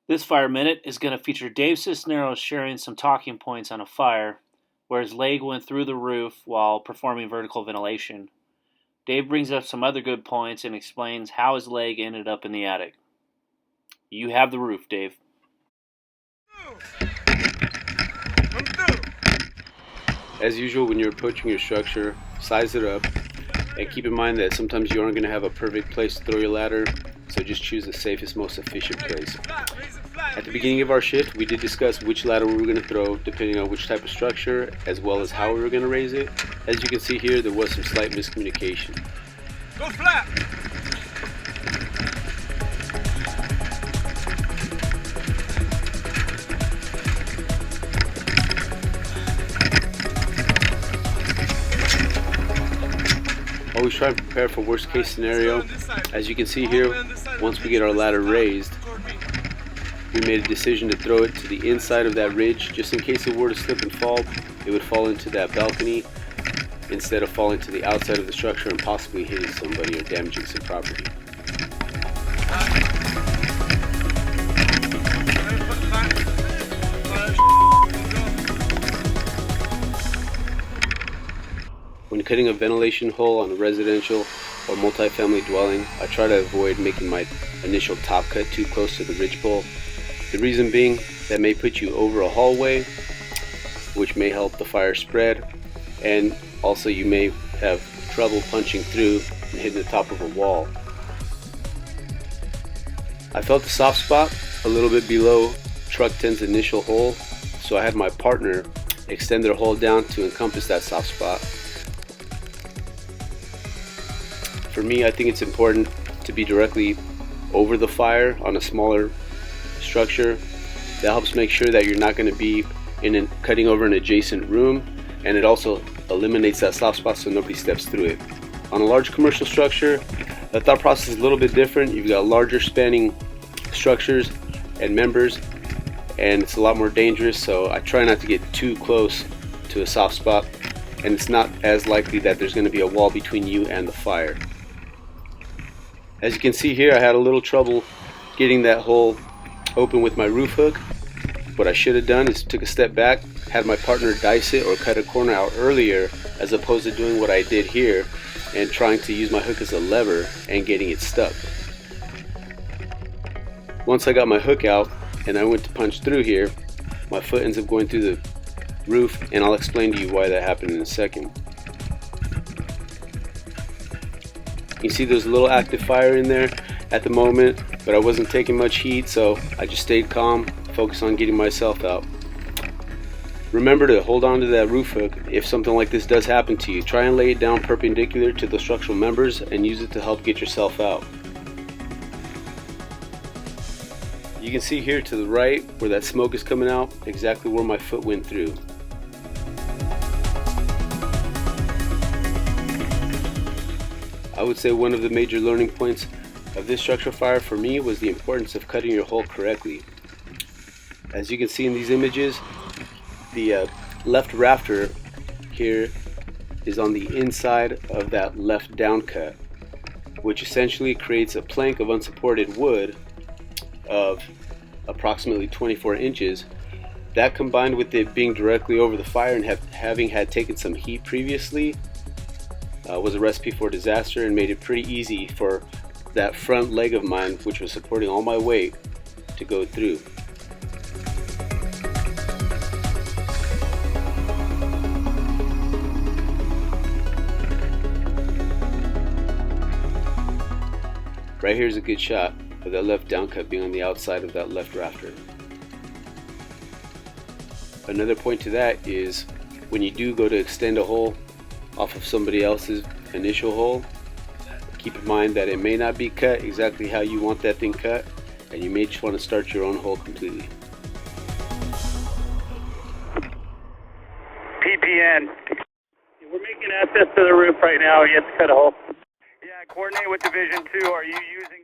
This Fire Minute is going to feature Dave Cisneros sharing some talking points on a fire where his leg went through the roof while performing vertical ventilation. Dave brings up some other good points and explains how his leg ended up in the attic. You have the roof, Dave. As usual, when you're approaching your structure, size it up and keep in mind that sometimes you aren't going to have a perfect place to throw your ladder, so just choose the safest, most efficient place. At the beginning of our shift, we did discuss which ladder we were going to throw depending on which type of structure, as well as how we were going to raise it. As you can see here, there was some slight miscommunication. Go flat! Always try and prepare for worst case scenario. As you can see here, once we get our ladder raised, we made a decision to throw it to the inside of that ridge just in case it were to slip and fall. It would fall into that balcony instead of falling to the outside of the structure and possibly hitting somebody or damaging some property. When cutting a ventilation hole on a residential or multifamily dwelling, I try to avoid making my initial top cut too close to the ridgepole. The reason being, that may put you over a hallway, which may help the fire spread, and also you may have trouble punching through and hitting the top of a wall. I felt the soft spot a little bit below truck 10's initial hole, so I had my partner extend their hole down to encompass that soft spot. For me, I think it's important to be directly over the fire on a smaller structure. That helps make sure that you're not going to be cutting over an adjacent room, and it also eliminates that soft spot so nobody steps through it. On a large commercial structure, the thought process is a little bit different. You've got larger spanning structures and members, and it's a lot more dangerous, so I try not to get too close to a soft spot, and it's not as likely that there's going to be a wall between you and the fire. As you can see here, I had a little trouble getting that hole open with my roof hook. What I should have done is took a step back, had my partner dice it or cut a corner out earlier, as opposed to doing what I did here and trying to use my hook as a lever and getting it stuck. Once I got my hook out and I went to punch through here, my foot ends up going through the roof, and I'll explain to you why that happened in a second. You see there's a little active fire in there at the moment, but I wasn't taking much heat, so I just stayed calm, focused on getting myself out. Remember to hold on to that roof hook if something like this does happen to you. Try and lay it down perpendicular to the structural members and use it to help get yourself out. You can see here to the right where that smoke is coming out, exactly where my foot went through. I would say one of the major learning points of this structural fire for me was the importance of cutting your hole correctly. As you can see in these images, the left rafter here is on the inside of that left down cut, which essentially creates a plank of unsupported wood of approximately 24 inches. That, combined with it being directly over the fire and having had taken some heat previously, was a recipe for disaster and made it pretty easy for that front leg of mine, which was supporting all my weight, to go through. Right here is a good shot of that left down cut being on the outside of that left rafter. Another point to that is when you do go to extend a hole off of somebody else's initial hole, keep in mind that it may not be cut exactly how you want that thing cut, and you may just want to start your own hole completely. PPN. We're making access to the roof right now. You have to cut a hole. Yeah, coordinate with Division 2. Are you using